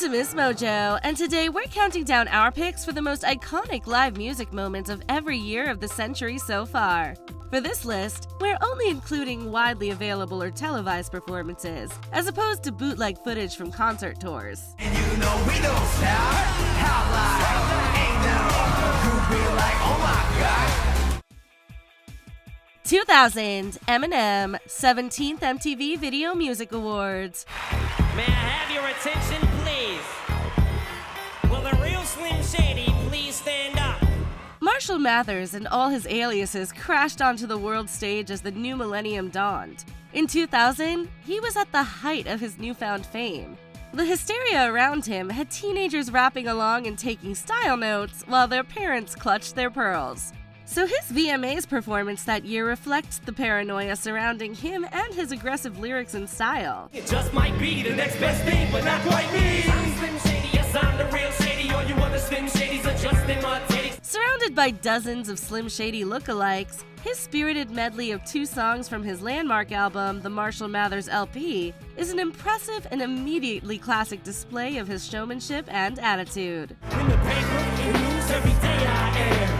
It's MsMojo, and today we're counting down our picks for the most iconic live music moments of every year of the century so far. For this list, we're only including widely available or televised performances, as opposed to bootleg footage from concert tours. And you know we don't stop. How like ain't no group be like, oh my god. 2000 Eminem 17th MTV Video Music Awards. May I have your attention, please? Will the real Slim Shady please stand up? Marshall Mathers and all his aliases crashed onto the world stage as the new millennium dawned. In 2000, he was at the height of his newfound fame. The hysteria around him had teenagers rapping along and taking style notes while their parents clutched their pearls. So his VMA's performance that year reflects the paranoia surrounding him and his aggressive lyrics and style. It just might be the next best thing, but not quite me. I'm Slim Shady, yes, I'm the real Shady. All you other Slim Shadys are just imitating. Surrounded by dozens of Slim Shady lookalikes, his spirited medley of 2 songs from his landmark album, the Marshall Mathers LP, is an impressive and immediately classic display of his showmanship and attitude. In the paper, in news every day I am.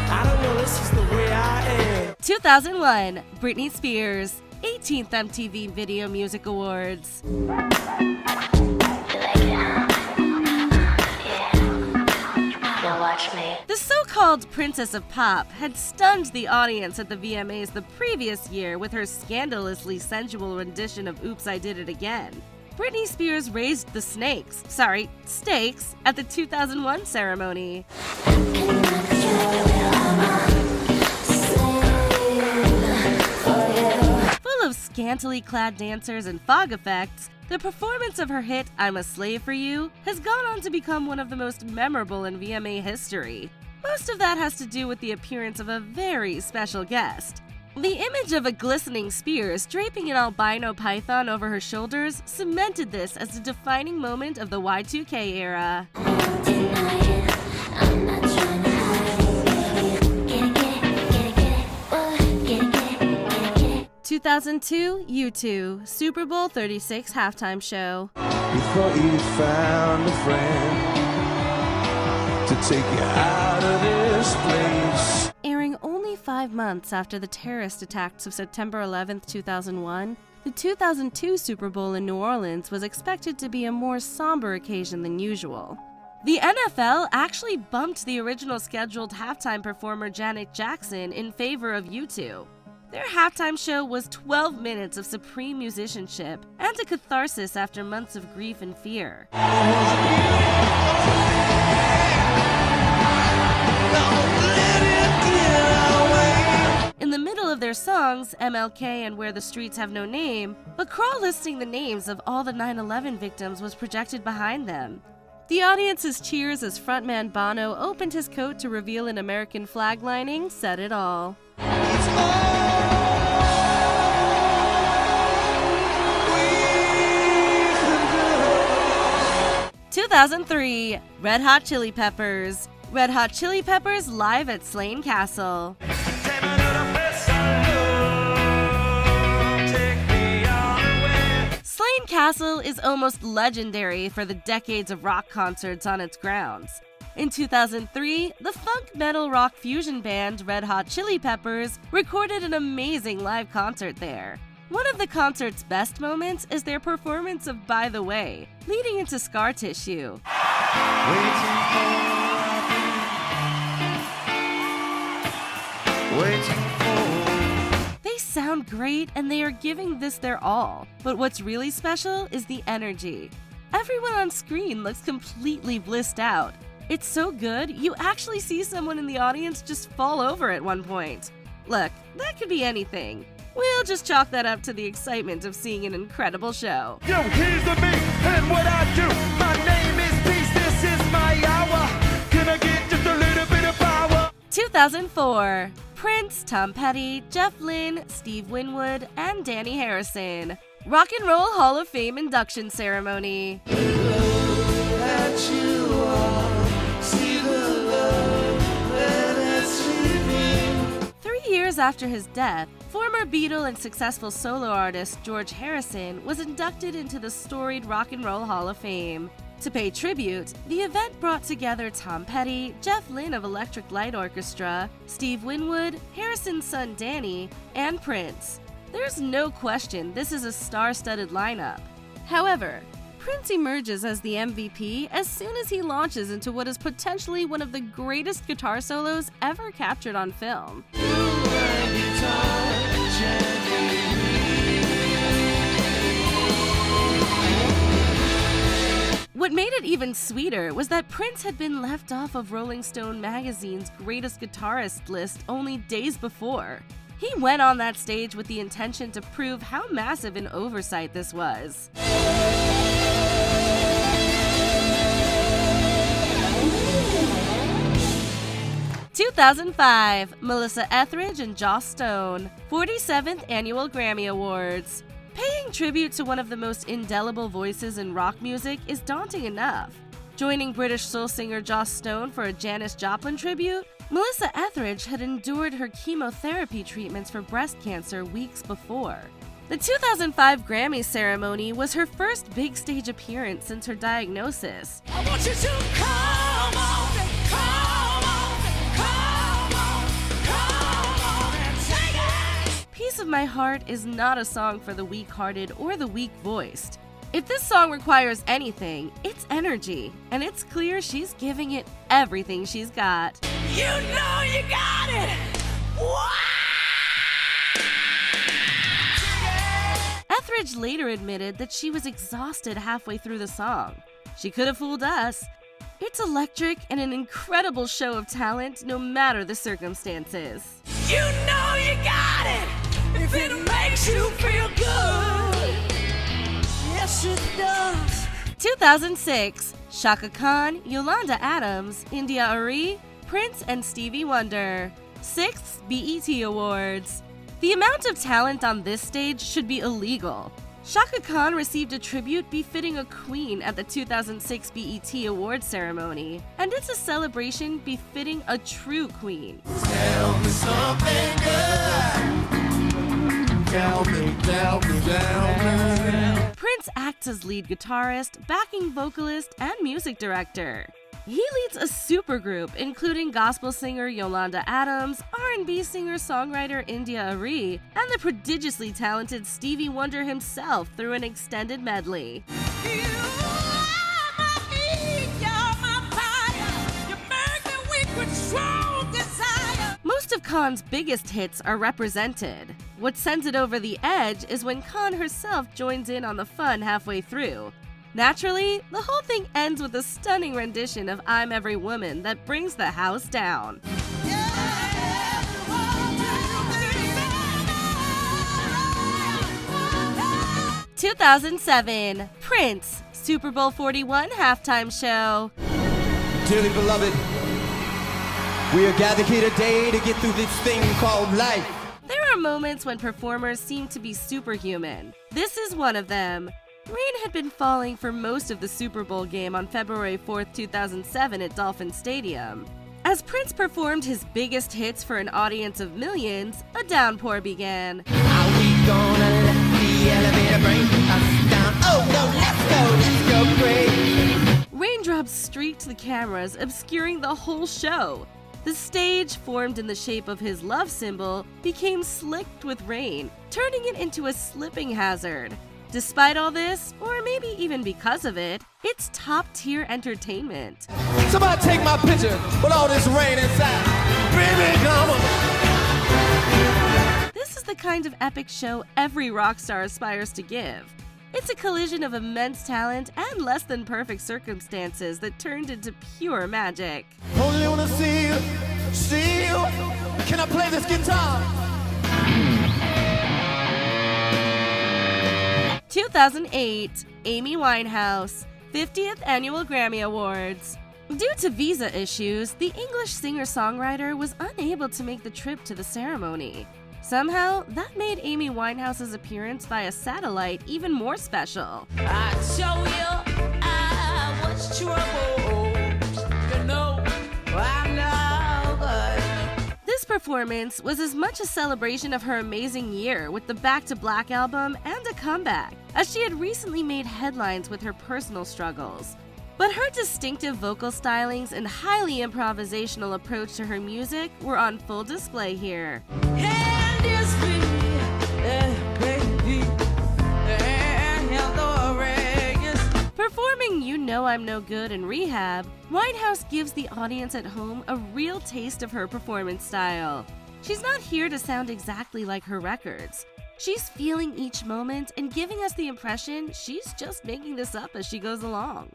I don't know, this is the way I am. 2001 Britney Spears 18th MTV Video Music Awards. The so-called Princess of Pop had stunned the audience at the VMAs the previous year with her scandalously sensual rendition of Oops, I Did It Again. Britney Spears raised the stakes at the 2001 ceremony. Full of scantily clad dancers and fog effects, the performance of her hit I'm a Slave for You has gone on to become one of the most memorable in VMA history. Most of that has to do with the appearance of a very special guest. The image of a glistening Spears draping an albino python over her shoulders cemented this as a defining moment of the Y2K era. 2002 U2 Super Bowl 36 halftime show. Before you found a friend to take you out of this place. Airing only 5 months after the terrorist attacks of September 11, 2001, the 2002 Super Bowl in New Orleans was expected to be a more somber occasion than usual. The NFL actually bumped the original scheduled halftime performer Janet Jackson in favor of U2. Their halftime show was 12 minutes of supreme musicianship and a catharsis after months of grief and fear. In the middle of their songs, MLK and Where the Streets Have No Name, a crawl listing the names of all the 9/11 victims was projected behind them. The audience's cheers as frontman Bono opened his coat to reveal an American flag lining said it all. 2003 Red Hot Chili Peppers. Red Hot Chili Peppers live at Slane Castle. Slane Castle is almost legendary for the decades of rock concerts on its grounds. In 2003, the funk metal rock fusion band Red Hot Chili Peppers recorded an amazing live concert there. One of the concert's best moments is their performance of By the Way, leading into Scar Tissue. They sound great and they are giving this their all, but what's really special is the energy. Everyone on screen looks completely blissed out. It's so good, you actually see someone in the audience just fall over at one point. Look, that could be anything. We'll just chalk that up to the excitement of seeing an incredible show. Yo, here's the me and what I do. My name is Peace, this is my hour. Can I get just a little bit of power? 2004 Prince, Tom Petty, Jeff Lynne, Steve Winwood, and Danny Harrison. Rock and Roll Hall of Fame induction ceremony. 3 years after his death, former Beatle and successful solo artist George Harrison was inducted into the storied Rock and Roll Hall of Fame. To pay tribute, the event brought together Tom Petty, Jeff Lynne of Electric Light Orchestra, Steve Winwood, Harrison's son Danny, and Prince. There's no question this is a star-studded lineup. However, Prince emerges as the MVP as soon as he launches into what is potentially one of the greatest guitar solos ever captured on film. What made it even sweeter was that Prince had been left off of Rolling Stone magazine's Greatest Guitarist list only days before. He went on that stage with the intention to prove how massive an oversight this was. (2005) Melissa Etheridge and Joss Stone, 47th Annual Grammy Awards. Paying tribute to one of the most indelible voices in rock music is daunting enough. Joining British soul singer Joss Stone for a Janis Joplin tribute, Melissa Etheridge had endured her chemotherapy treatments for breast cancer weeks before. The 2005 Grammy ceremony was her first big stage appearance since her diagnosis. I want you to come on, come on, come on, come on and take it. Piece of My Heart is not a song for the weak-hearted or the weak-voiced. If this song requires anything, it's energy, and it's clear she's giving it everything she's got. You know you got it. What? Etheridge later admitted that she was exhausted halfway through the song. She could have fooled us. It's electric and an incredible show of talent no matter the circumstances. You know you got it. If it makes you feel good. Yes, it does. 2006, Chaka Khan, Yolanda Adams, India Arie, Prince, and Stevie Wonder. 6th BET Awards. The amount of talent on this stage should be illegal. Chaka Khan received a tribute befitting a queen at the 2006 BET Awards ceremony, and it's a celebration befitting a true queen. Tell me something good. Tell me. Prince acts as lead guitarist, backing vocalist, and music director. He leads a supergroup including gospel singer Yolanda Adams, R&B singer-songwriter India Arie, and the prodigiously talented Stevie Wonder himself through an extended medley. You are my heat, you're my fire. You make me weak with strong desire. Most of Khan's biggest hits are represented. What sends it over the edge is when Khan herself joins in on the fun halfway through. Naturally, the whole thing ends with a stunning rendition of I'm Every Woman that brings the house down. 2007, Prince, Super Bowl 41 halftime show. Dearly beloved, we are gathered here today to get through this thing called life. There are moments when performers seem to be superhuman. This is one of them. Rain had been falling for most of the Super Bowl game on February 4th, 2007 at Dolphin Stadium. As Prince performed his biggest hits for an audience of millions, a downpour began. Are we gonna let the elevator bring us down? Oh no, let's go crazy. Raindrops streaked the cameras, obscuring the whole show. The stage, formed in the shape of his love symbol, became slicked with rain, turning it into a slipping hazard. Despite all this, or maybe even because of it, it's top-tier entertainment. Somebody take my picture with all this rain inside. Baby, come on. This is the kind of epic show every rock star aspires to give. It's a collision of immense talent and less than perfect circumstances that turned into pure magic. Only wanna see you, see you. Can I play this guitar? 2008, Amy Winehouse, 50th Annual Grammy Awards. Due to visa issues, the English singer-songwriter was unable to make the trip to the ceremony. Somehow, that made Amy Winehouse's appearance via satellite even more special. I show you what's trouble. You know, I'm no good. This performance was as much a celebration of her amazing year with the Back to Black album and a comeback, as she had recently made headlines with her personal struggles. But her distinctive vocal stylings and highly improvisational approach to her music were on full display here. Performing You Know I'm No Good in Rehab, Winehouse gives the audience at home a real taste of her performance style. She's not here to sound exactly like her records. She's feeling each moment and giving us the impression she's just making this up as she goes along.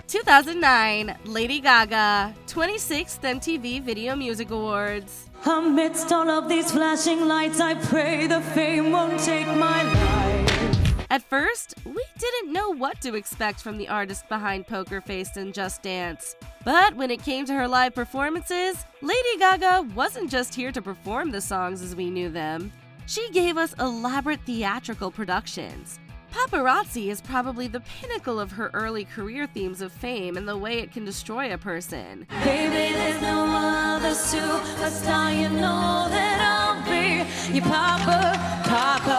2009, Lady Gaga, 26th MTV Video Music Awards. Amidst all of these flashing lights, I pray the fame won't take my life. At first, we didn't know what to expect from the artist behind Poker Face and Just Dance. But when it came to her live performances, Lady Gaga wasn't just here to perform the songs as we knew them. She gave us elaborate theatrical productions. Paparazzi is probably the pinnacle of her early career themes of fame and the way it can destroy a person. Baby, there's no other superstar, you know that I'll be your paparazzi.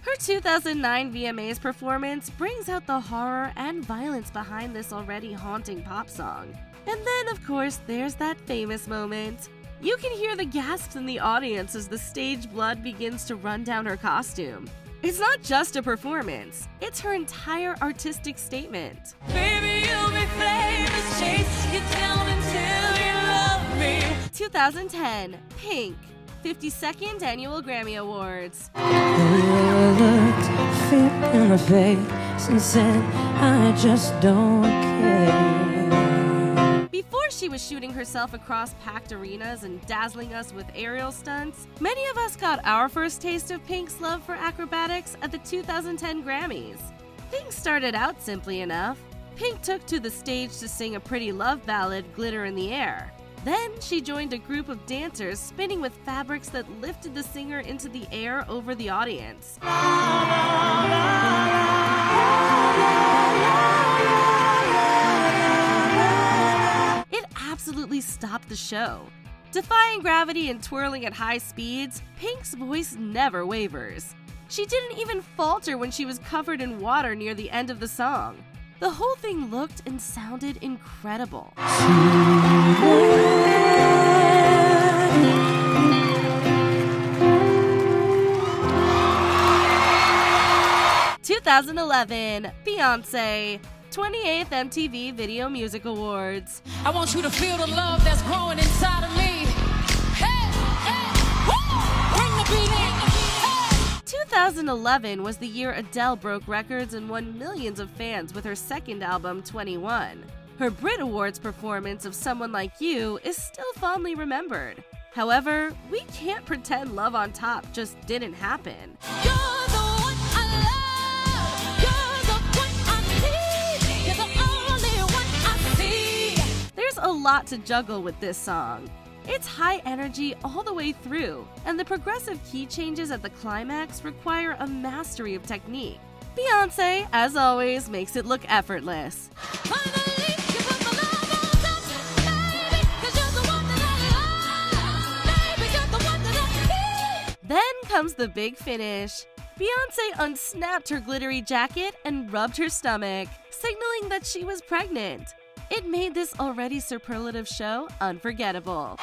Her 2009 VMA's performance brings out the horror and violence behind this already haunting pop song. And then, of course, there's that famous moment. You can hear the gasps in the audience as the stage blood begins to run down her costume. It's not just a performance, it's her entire artistic statement. Baby, you'll be famous, chase you down until you love me. 2010, Pink, 52nd Annual Grammy Awards. Looked fit in the face and said, I just don't care. Before she was shooting herself across packed arenas and dazzling us with aerial stunts, many of us got our first taste of Pink's love for acrobatics at the 2010 Grammys. Things started out simply enough. Pink took to the stage to sing a pretty love ballad, Glitter in the Air. Then she joined a group of dancers spinning with fabrics that lifted the singer into the air over the audience. It absolutely stopped the show. Defying gravity and twirling at high speeds, Pink's voice never wavers. She didn't even falter when she was covered in water near the end of the song. The whole thing looked and sounded incredible. 2011, Beyonce, 28th MTV Video Music Awards. I want you to feel the love that's growing inside of me. Hey, hey, woo! Bring the beat in. Hey. 2011 was the year Adele broke records and won millions of fans with her second album, 21. Her Brit Awards performance of Someone Like You is still fondly remembered. However, we can't pretend Love on Top just didn't happen. You're the one I love. You're the one I need. You're the only one I see. There's a lot to juggle with this song. It's high energy all the way through, and the progressive key changes at the climax require a mastery of technique. Beyonce, as always, makes it look effortless. Finally, you put my love on top, baby, 'cause you're the one that I love. Baby, you're the one that I need. Then comes the big finish. Beyonce unsnapped her glittery jacket and rubbed her stomach, signaling that she was pregnant. It made this already superlative show unforgettable.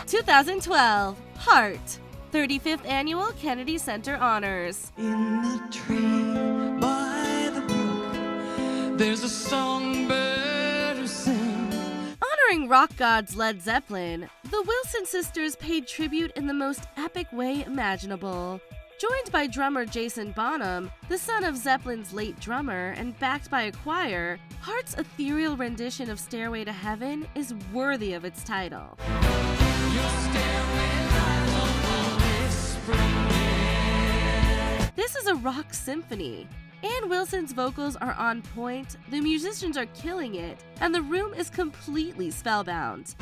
2012, Heart, 35th Annual Kennedy Center Honors. In the tree by the brook, there's a songbird who sings. Honoring rock gods Led Zeppelin, the Wilson sisters paid tribute in the most epic way imaginable. Joined by drummer Jason Bonham, the son of Zeppelin's late drummer, and backed by a choir, Heart's ethereal rendition of Stairway to Heaven is worthy of its title. This is a rock symphony. Ann Wilson's vocals are on point, the musicians are killing it, and the room is completely spellbound.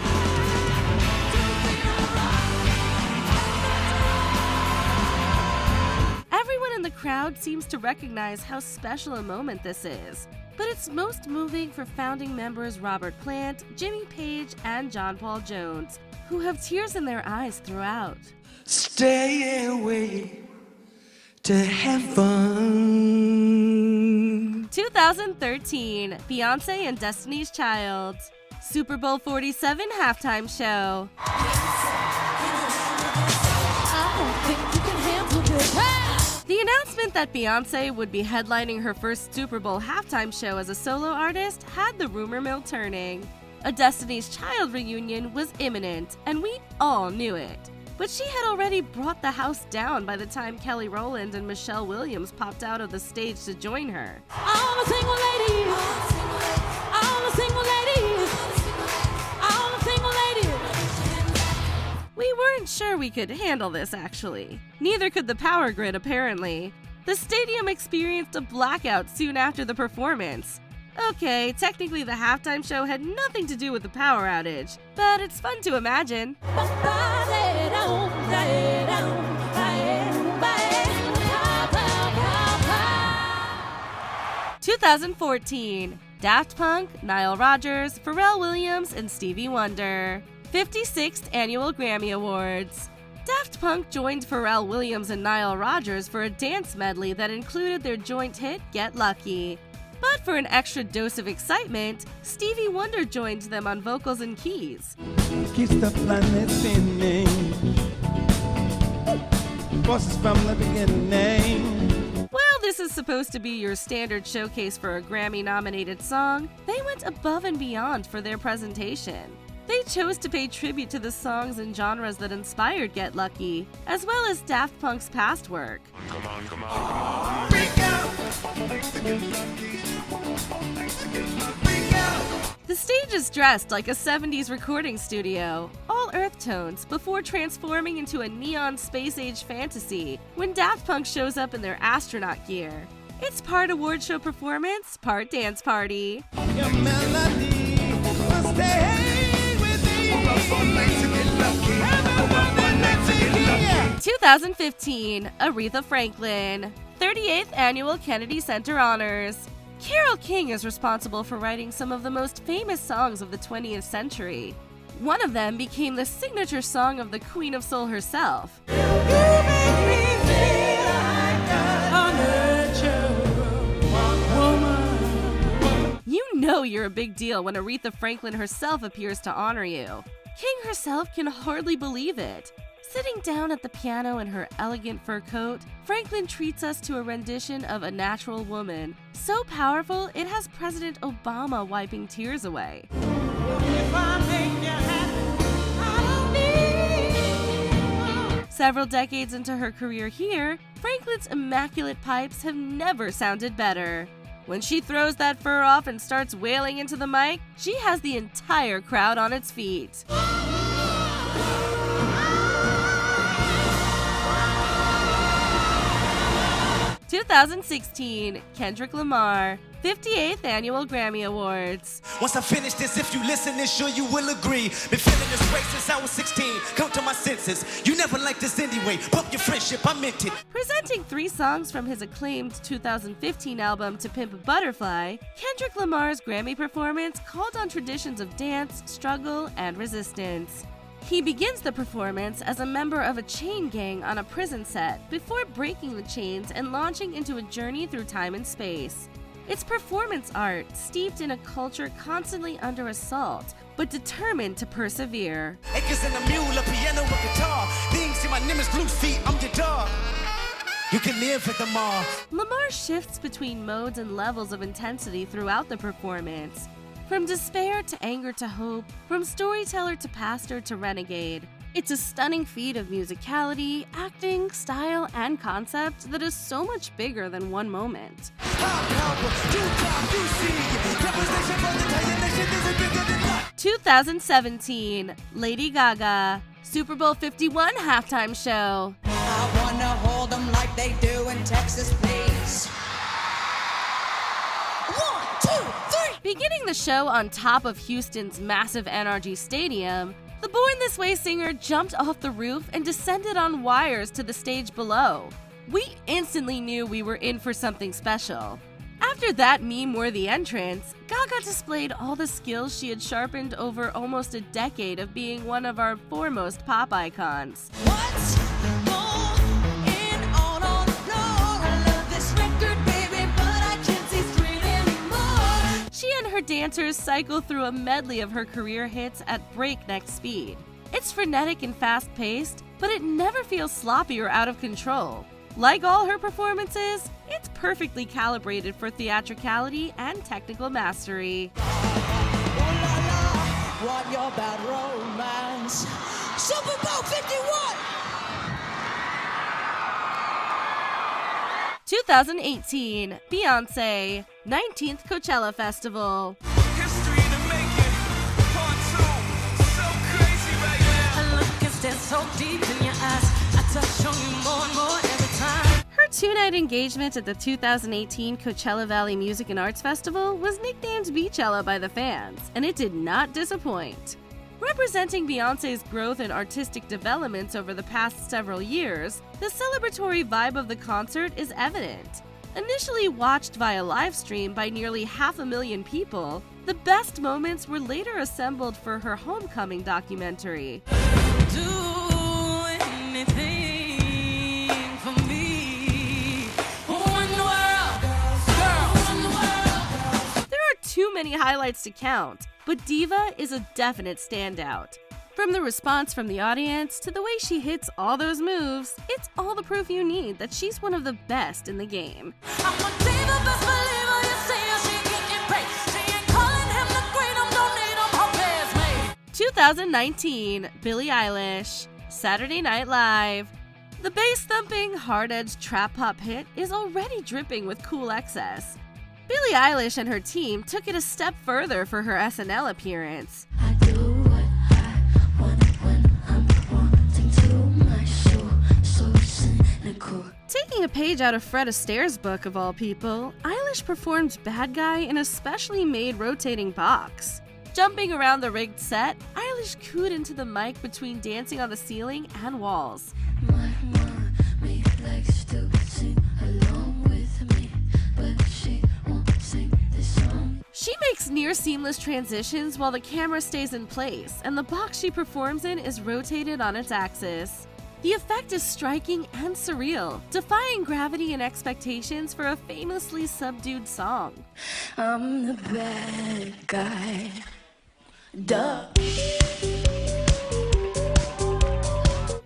Everyone in the crowd seems to recognize how special a moment this is. but it's most moving for founding members Robert Plant, Jimmy Page, and John Paul Jones, who have tears in their eyes throughout. Stay away to heaven. 2013, Beyonce and Destiny's Child. Super Bowl 47 halftime show. The announcement that Beyonce would be headlining her first Super Bowl halftime show as a solo artist had the rumor mill turning. A Destiny's Child reunion was imminent, and we all knew it. But she had already brought the house down by the time Kelly Rowland and Michelle Williams popped out of the stage to join her. All the single ladies, all the single ladies, all the single ladies. We weren't sure we could handle this, actually. Neither could the power grid, apparently. The stadium experienced a blackout soon after the performance. Okay, technically the halftime show had nothing to do with the power outage, but it's fun to imagine. 2014, Daft Punk, Nile Rodgers, Pharrell Williams, and Stevie Wonder. 56th Annual Grammy Awards. Daft Punk joined Pharrell Williams and Nile Rodgers for a dance medley that included their joint hit Get Lucky. But for an extra dose of excitement, Stevie Wonder joined them on vocals and keys. Keeps the planet spinning. Forces from the beginning. While this is supposed to be your standard showcase for a Grammy-nominated song, they went above and beyond for their presentation. They chose to pay tribute to the songs and genres that inspired Get Lucky, as well as Daft Punk's past work. The stage is dressed like a 70s recording studio, all earth tones, before transforming into a neon space-age fantasy when Daft Punk shows up in their astronaut gear. It's part award show performance, part dance party. Your melody will stay with me. 2015, Aretha Franklin, 38th Annual Kennedy Center Honors. Carole King is responsible for writing some of the most famous songs of the 20th century. One of them became the signature song of the Queen of Soul herself. You know you're a big deal when Aretha Franklin herself appears to honor you. King herself can hardly believe it. Sitting down at the piano in her elegant fur coat, Franklin treats us to a rendition of A Natural Woman, so powerful it has President Obama wiping tears away. Several decades into her career here, Franklin's immaculate pipes have never sounded better. When she throws that fur off and starts wailing into the mic, she has the entire crowd on its feet. 2016, Kendrick Lamar, 58th Annual Grammy Awards. Once I finish this, if you listen, then sure you will agree. Been feeling this way since I was 16. Come to my senses. You never liked this anyway. Pump your friendship, I meant it. Presenting 3 songs from his acclaimed 2015 album To Pimp a Butterfly, Kendrick Lamar's Grammy performance called on traditions of dance, struggle, and resistance. He begins the performance as a member of a chain gang on a prison set before breaking the chains and launching into a journey through time and space. It's performance art steeped in a culture constantly under assault, but determined to persevere. Acres and a mule, a piano, a guitar. Things in my name is blue feet, I'm your dog. You can live at the mall. Lamar shifts between modes and levels of intensity throughout the performance. From despair to anger to hope, from storyteller to pastor to renegade. It's a stunning feat of musicality, acting, style, and concept that is so much bigger than one moment. 2017, Lady Gaga, Super Bowl 51 halftime show. I wanna hold them like they do in Texas, please. 1, 2, 3. Beginning the show on top of Houston's massive NRG Stadium, the Born This Way singer jumped off the roof and descended on wires to the stage below. We instantly knew we were in for something special. After After that meme-worthy entrance, Gaga displayed all the skills she had sharpened over almost a decade of being one of our foremost pop icons. What's going on the floor? I love this record, baby, but I can't see straight anymore. She and her dancers cycle through a medley of her career hits at breakneck speed. It's frenetic and fast-paced, but it never feels sloppy or out of control. Like all her performances, it's perfectly calibrated for theatricality and technical mastery. Ooh la la, what you about romance? Super Bowl 51! 2018, Beyonce, 19th Coachella Festival. History in the making, part 2, so crazy right now. Look, is there so deep in your eyes? I touch on you more and more every time. Her two-night engagement at the 2018 Coachella Valley Music and Arts Festival was nicknamed Beachella by the fans, and it did not disappoint. Representing Beyoncé's growth and artistic developments over the past several years, the celebratory vibe of the concert is evident. Initially watched via live stream by nearly 500,000 people, the best moments were later assembled for her homecoming documentary. Do anything for me. Who in the world? Girl, who in the world? There are too many highlights to count, but Diva is a definite standout. From the response from the audience to the way she hits all those moves, it's all the proof you need that she's one of the best in the game. I'm a diva, best believer. You see her, she getting paid. She ain't calling him the great, don't need him, her best mate. 2019, Billie Eilish, Saturday Night Live. The bass-thumping, hard-edged trap-pop hit is already dripping with cool excess. Billie Eilish and her team took it a step further for her SNL appearance. I do what I want when I'm wanting to. My show so cynical. Taking a page out of Fred Astaire's book of all people, Eilish performed Bad Guy in a specially made rotating box. Jumping around the rigged set, Eilish cooed into the mic between dancing on the ceiling and walls. My mommy likes to sing along with me, but she won't sing this song. She makes near-seamless transitions while the camera stays in place, and the box she performs in is rotated on its axis. The effect is striking and surreal, defying gravity and expectations for a famously subdued song. I'm the bad guy. Duh.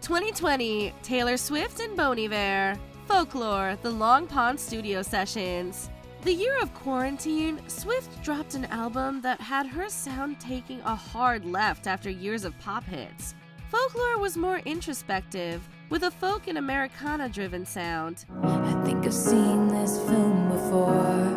2020, Taylor Swift and Bon Iver, Folklore, the Long Pond Studio Sessions. The year of quarantine, Swift dropped an album that had her sound taking a hard left after years of pop hits. Folklore was more introspective, with a folk and Americana-driven sound. I think I've seen this film before,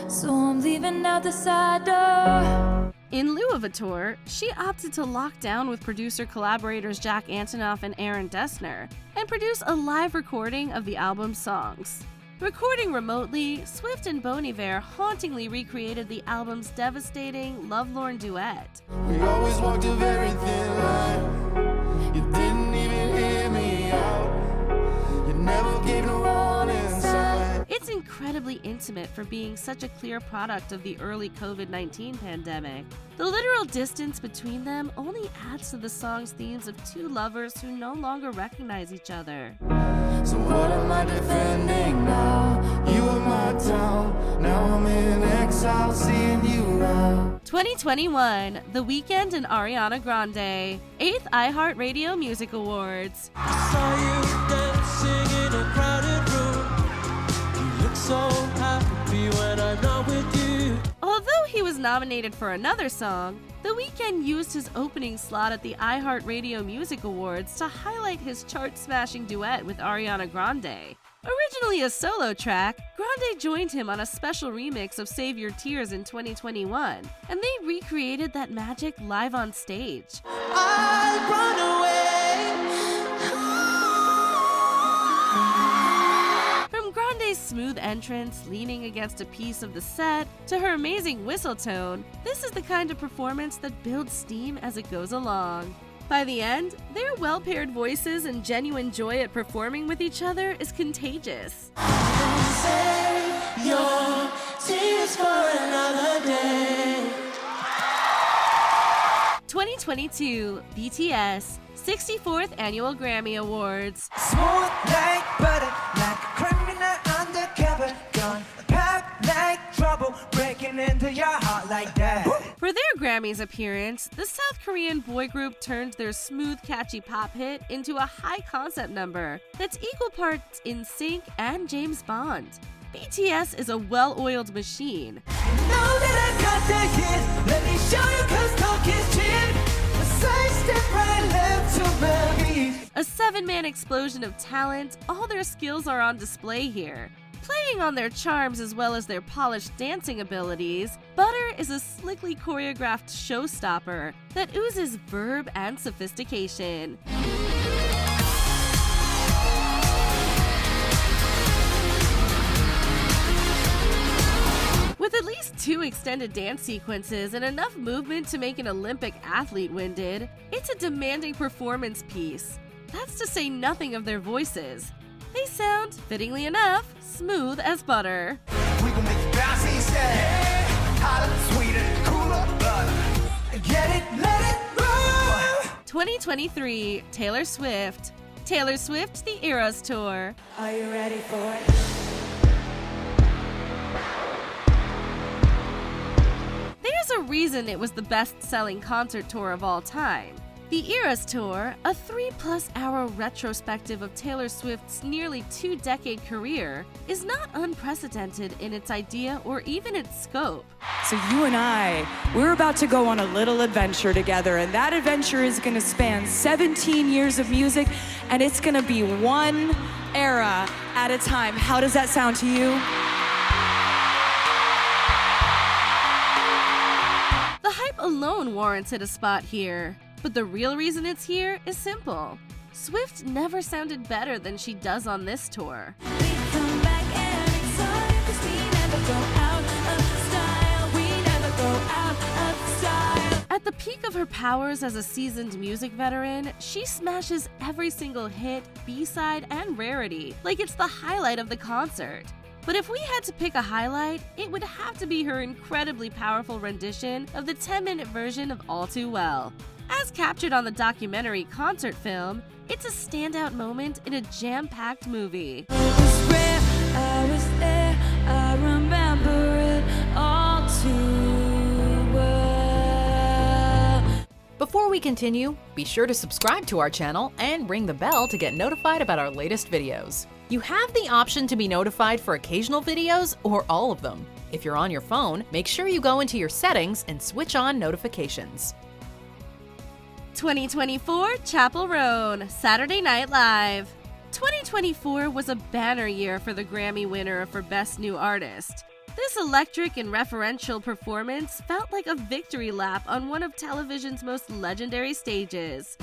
so I'm leaving out the side door. In lieu of a tour, she opted to lock down with producer collaborators Jack Antonoff and Aaron Dessner and produce a live recording of the album's songs. Recording remotely, Swift and Bon Iver hauntingly recreated the album's devastating, lovelorn duet. We always walked a very thin line. You didn't even hear me out. You never gave no warning sign. It's incredibly intimate for being such a clear product of the early COVID-19 pandemic. The literal distance between them only adds to the song's themes of two lovers who no longer recognize each other. So what am I defending now? You were my town. Now I'm in exile, seeing you out. 2021, The Weeknd and Ariana Grande, 8th iHeartRadio Music Awards. Saw you dancing in a crowded room. You look so happy when I'm not with you. Although he was nominated for another song, The Weeknd used his opening slot at the iHeartRadio Music Awards to highlight his chart-smashing duet with Ariana Grande. Originally a solo track, Grande joined him on a special remix of Save Your Tears in 2021, and they recreated that magic live on stage. I'll run away. From Grande's smooth entrance, leaning against a piece of the set, to her amazing whistle tone, this is the kind of performance that builds steam as it goes along. By the end, their well-paired voices and genuine joy at performing with each other is contagious. Say your 2022 BTS 64th Annual Grammy Awards. Smooth like butter, like a criminal undercover. Gone pop like trouble, breaking into your heart like that. For their Grammys appearance, the South Korean boy group turned their smooth, catchy pop hit into a high-concept number that's equal parts NSYNC and James Bond. BTS is a well-oiled machine. Now that I got the hit, let me show you 'cause talk is cheap. Side step right left to my beat. A seven-man explosion of talent, all their skills are on display here. Playing on their charms as well as their polished dancing abilities, Butter is a slickly choreographed showstopper that oozes verve and sophistication. With at least 2 extended dance sequences and enough movement to make an Olympic athlete winded, it's a demanding performance piece. That's to say nothing of their voices. They sound, fittingly enough, smooth as butter. We gon' make it bounce, he said. Hotter, sweeter, cooler, butter. Get it, let it roll. 2023 Taylor Swift. Taylor Swift The Eras Tour. Are you ready for it? There's a reason it was the best-selling concert tour of all time. The Eras Tour, a 3+ hour retrospective of Taylor Swift's nearly 2-decade career, is not unprecedented in its idea or even its scope. So you and we're about to go on a little adventure together, and that adventure is gonna span 17 years of music, and it's gonna be one era at a time. How does that sound to you? The hype alone warrants it a spot here. But the real reason it's here is simple. Swift never sounded better than she does on this tour. At the peak of her powers as a seasoned music veteran, she smashes every single hit, B-side, and rarity, like it's the highlight of the concert. But if we had to pick a highlight, it would have to be her incredibly powerful rendition of the 10-minute version of All Too Well. As captured on the documentary concert film, it's a standout moment in a jam-packed movie. I was there, I remember it all too well. Before we continue, be sure to subscribe to our channel and ring the bell to get notified about our latest videos. You have the option to be notified for occasional videos or all of them. If you're on your phone, make sure you go into your settings and switch on notifications. 2024 Chappell Roan Saturday Night Live. 2024 was a banner year for the Grammy winner for Best New Artist. This electric and referential performance felt like a victory lap on one of television's most legendary stages.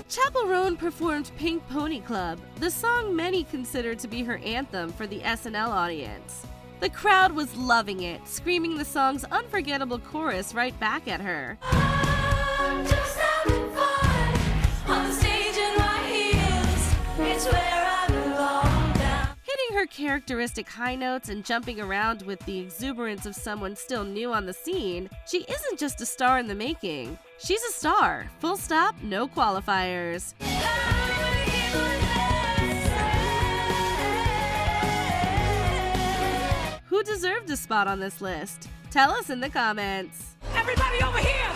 Chappell Roan performed Pink Pony Club, the song many consider to be her anthem for the SNL audience. The crowd was loving it, screaming the song's unforgettable chorus right back at her. I'm just having fun on the stage in my heels. It's where I belong now. Hitting her characteristic high notes and jumping around with the exuberance of someone still new on the scene, she isn't just a star in the making. She's a star. Full stop, no qualifiers. Who deserved a spot on this list? Tell us in the comments. Everybody over here!